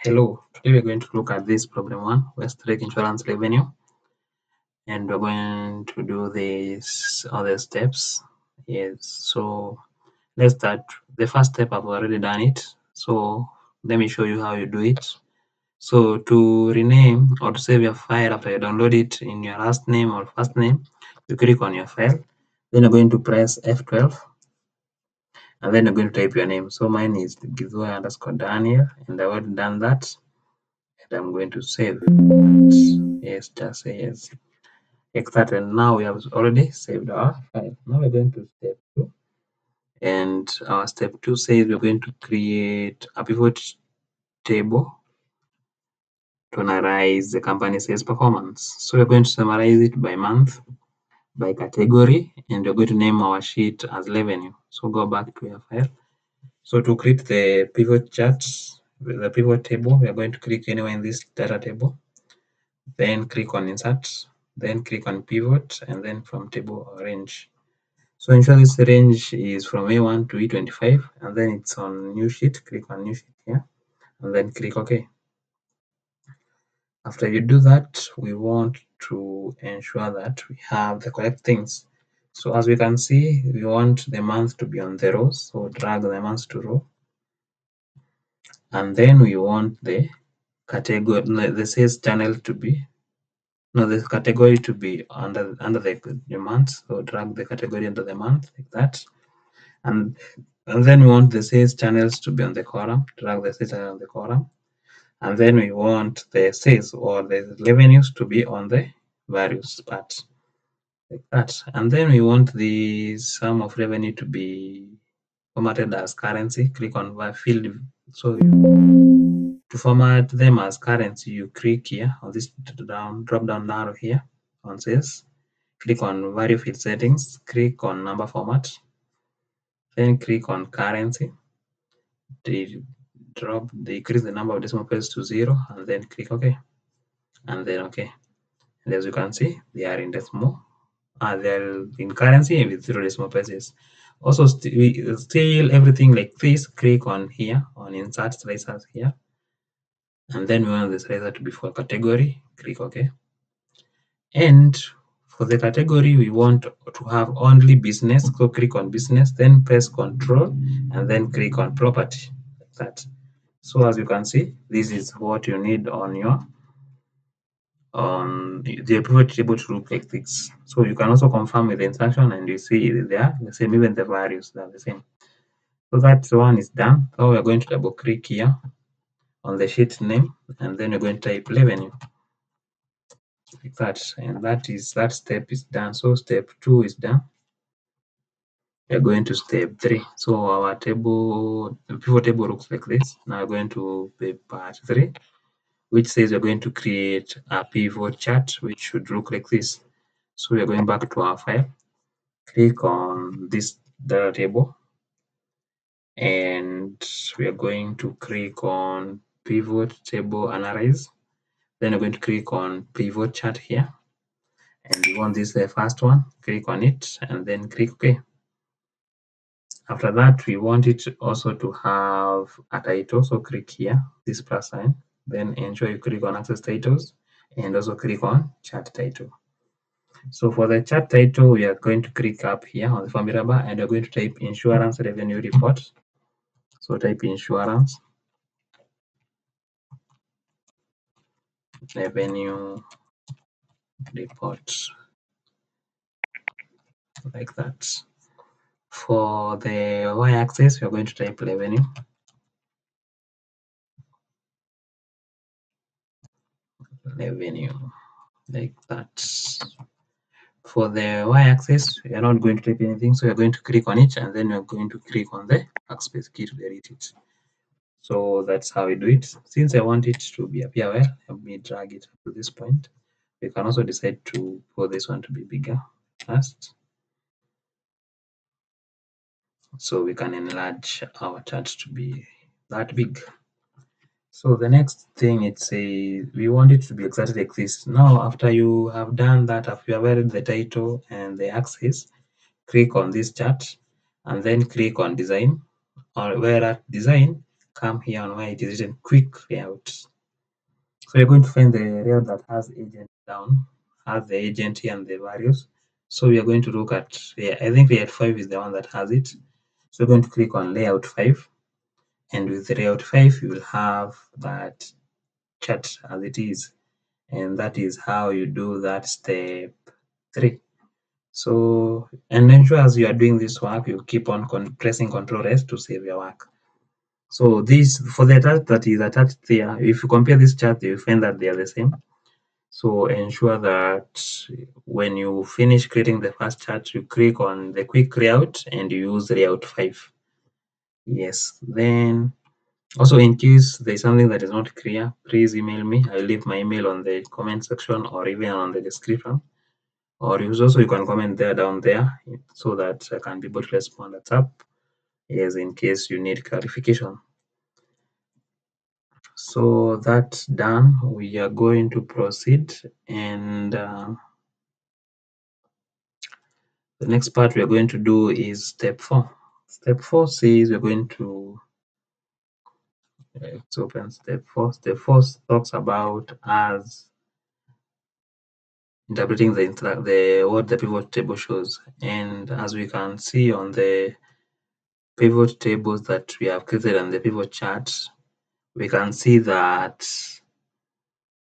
Hello, today we're going to look at this problem 1, Westlake Insurance revenue, and we're going to do these other steps. Yes, so let's start. The first step, I've already done it, so let me show you how you do it. So to rename or to save your file after you download it in your last name or first name, you click on your file, then you're going to press F12, and then you're going to type your name. So mine is Gizua_Daniel, and I've already done that. And I'm going to save. Yes, just say yes. Exactly. Now we have already saved our file. Now we're going to step 2. And our step 2 says we're going to create a pivot table to analyze the company sales performance. So we're going to summarize it by month, by category, and we're going to name our sheet as revenue. So go back to your file. So to create the pivot charts, the pivot table, we are going to click anywhere in this data table. Then click on insert, then click on pivot, and then from table or range. So ensure this range is from A1 to E25, and then it's on new sheet. Click on new sheet here, and then click OK. After you do that, we want to ensure that we have the correct things. So as we can see, we want the month to be on the rows, so drag the month to row. And then we want the category, the sales channel to be the category to be under the month. So drag the category under the month like that, and then we want the sales channels to be on the column. Drag the sales channel on the column, and then we want the sales or the revenues to be on the various parts like that. And then we want the sum of revenue to be formatted as currency. Click on field. So to format them as currency, you click here on this drop down arrow here on sales. Click on value field settings, click on number format, then click on currency. Decrease the number of decimal places to 0, and then click OK. And then OK. And as you can see, they are in decimal. They are in currency with 0 decimal places. Also, still everything like this. Click on here on insert slicers here, and then we want the slicer to be for category. Click OK. And for the category, we want to have only business. So click on business, then press Control, and then click on property like that. So as you can see, this is what you need on your the pivot table to look like this. So you can also confirm with the instruction, and you see they are the same, even the values they are the same. So that one is done. Now we are going to double click here on the sheet name, and then we're going to type revenue like that, and that step is done. So step 2 is done. We're going to step 3. So our table, the pivot table looks like this. Now we're going to part 3, which says we're going to create a pivot chart, which should look like this. So we're going back to our file, click on this data table, and we are going to click on pivot table analyze. Then we're going to click on pivot chart here, and we want this the first one. Click on it, and then click OK. After that, we want it also to have a title. So click here, this plus sign, then ensure you click on access titles, and also click on chart title. So for the chart title, we are going to click up here on the formula bar, and we're going to type insurance revenue report. So type insurance revenue report like that. For the y-axis, we're going to type revenue. Like that. For the y-axis, we are not going to type anything, so we're going to click on it, and then we're going to click on the backspace key to delete it. So that's how we do it. Since I want it to appear well, let me drag it to this point. We can also decide to for this one to be bigger first, so we can enlarge our chart to be that big. So the next thing, it's we want it to be exactly like this. Now, after you have done that, after you have added the title and the axis, click on this chart, and then click on design, or where at design, come here on where it is written quick layout. So you're going to find the layout that has agent down, has the agent here and the values. So we are going to look at, I think layout 5 is the one that has it. So we're going to click on layout 5, and with layout 5 you will have that chart as it is, and that is how you do that step 3. So, and ensure as you are doing this work, you keep on pressing Ctrl S to save your work. So this, for the chart that is attached there, if you compare this chart, you find that they are the same. So ensure that when you finish creating the first chart, you click on the quick layout and you use layout 5. Yes, then also in case there is something that is not clear, please email me. I'll leave my email on the comment section or even on the description. Or you can comment there down there so that I can be able to respond WhatsApp. Yes, in case you need clarification. So that's done. We are going to proceed, and the next part we are going to do is step 4. Step 4 says we're going to let's open step 4. Step 4 talks about us interpreting what the pivot table shows, and as we can see on the pivot tables that we have created on the pivot chart, we can see that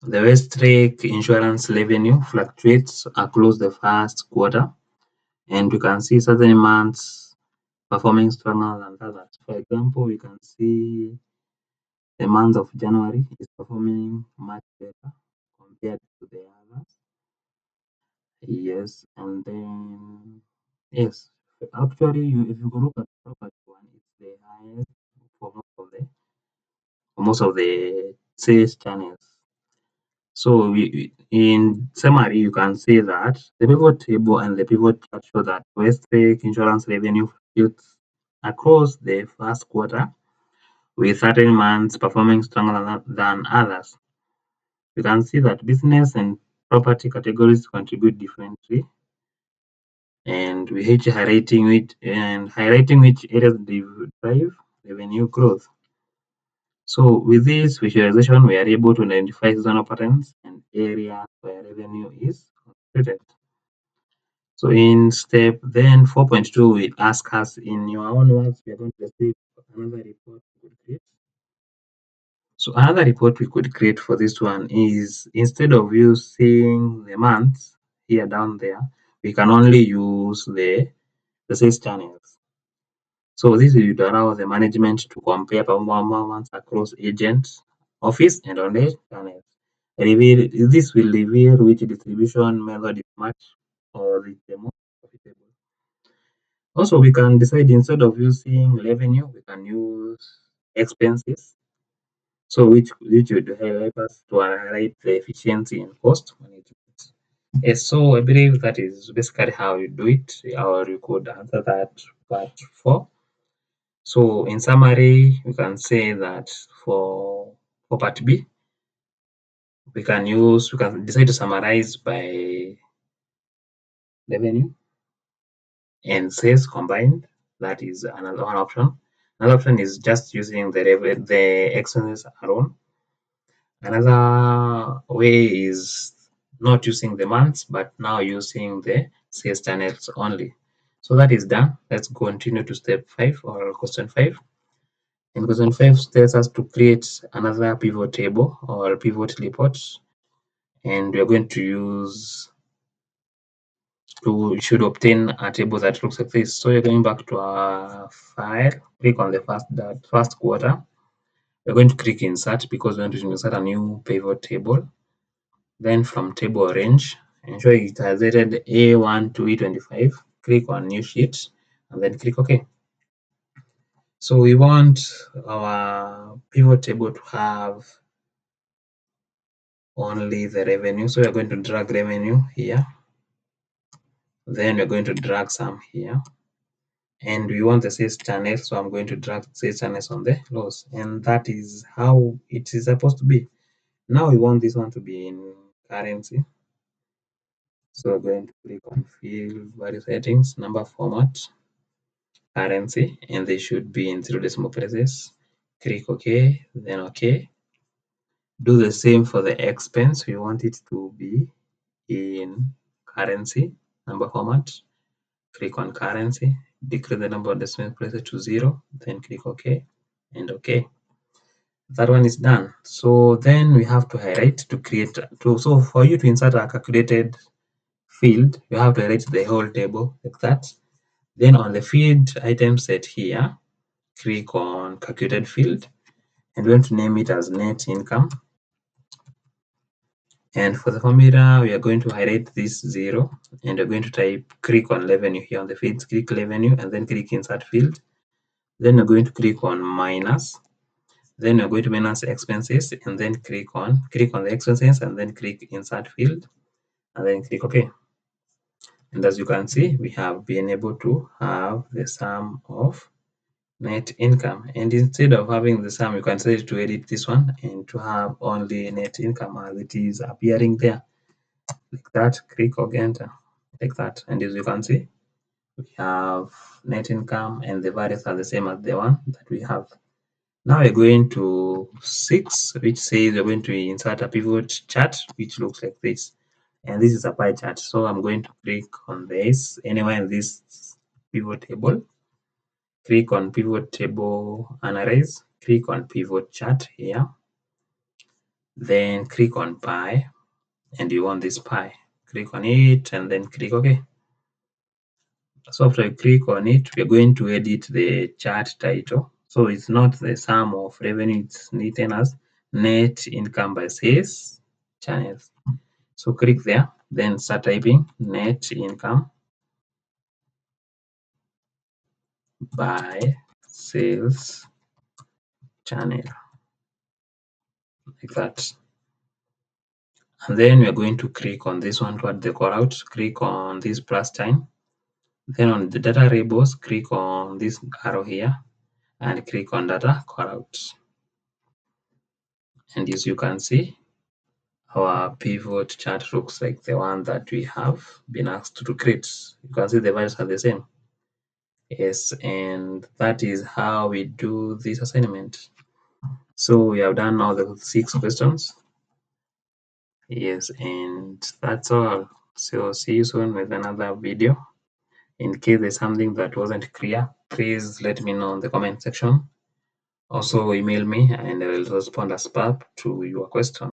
the Westlake Insurance revenue fluctuates across the first quarter, and we can see certain months performing stronger than others. For example, we can see the month of January is performing much better compared to the others. Yes, and then yes, actually, if you look at the property one, it's the highest for most of the sales channels. So in summary, you can say that the pivot table and the pivot chart show that Westlake Insurance revenue fluctuates across the first quarter, with certain months performing stronger than others. You can see that business and property categories contribute differently, and we each highlighting which areas drive revenue growth. So with this visualization, we are able to identify seasonal patterns and areas where revenue is concentrated. So in step then 4.2, we ask us in your own words, we are going to receive another report we could create. So another report we could create for this one is, instead of using the months here down there, we can only use the sales channels. So this would allow the management to compare performance across agents, office, and online channels. This will reveal which distribution method is much or is the most profitable. Also, we can decide, instead of using revenue, we can use expenses. So which would help us to highlight the efficiency and cost management. Yes, so I believe that is basically how you do it, or you could answer that part 4. So in summary, we can say that for part B, we can decide to summarize by revenue and sales combined. That is another one option. Another option is just using the expenses alone. Another way is not using the months, but now using the sales channels only. So that is done. Let's continue to step 5, or question 5. And question 5 tells us to create another pivot table or pivot report, and we are going to should obtain a table that looks like this. So you're going back to our file, click on the first quarter. We're going to click insert because we want to insert a new pivot table. Then from table range, ensure it has rated A1 to E25. Click on new sheet and then click OK. So we want our pivot table to have only the revenue. So we're going to drag revenue here. Then we're going to drag some here. And we want the sales channel, so I'm going to drag sales channels on the lows. And that is how it is supposed to be. Now we want this one to be in currency. So we're going to click on field value settings, number format, currency, and they should be in 0 decimal places. click OK, then OK. Do the same for the expense. We want it to be in currency number format. Click on currency, decrease the number of decimal places to 0, then click OK and OK. That one is done. So then we have to highlight to create. So for you to insert a calculated field, you have to highlight the whole table like that. Then on the field item set here, click on calculated field and we're going to name it as net income. And for the formula, we are going to highlight this 0 and we're going to click on revenue here on the fields, click revenue and then click insert field. Then we're going to click on minus. Then we're going to minus expenses and then click on the expenses and then click insert field and then click OK. And as you can see, we have been able to have the sum of net income. And instead of having the sum, you can say to edit this one and to have only net income as it is appearing there. Like that, click or enter like that. And as you can see, we have net income and the values are the same as the one that we have. Now we're going to 6, which says we're going to insert a pivot chart, which looks like this. And this is a pie chart. So I'm going to click on this anywhere in this pivot table. Click on pivot table analyze. Click on pivot chart here. Then click on pie, and you want this pie. Click on it and then click OK. So after you click on it, we're going to edit the chart title. So it's not the sum of revenue, it's written as net income by sales channels. So click there, then start typing net income by sales channel, like that. And then we're going to click on this one toward the call out, click on this plus sign. Then on the data labels, click on this arrow here and click on data call out. And as you can see, our pivot chart looks like the one that we have been asked to create. You can see the values are the same. Yes, and that is how we do this assignment. So we have done all the 6 questions. Yes, and that's all. So see you soon with another video. In case there's something that wasn't clear, please let me know in the comment section. Also email me and I will respond as per to your question.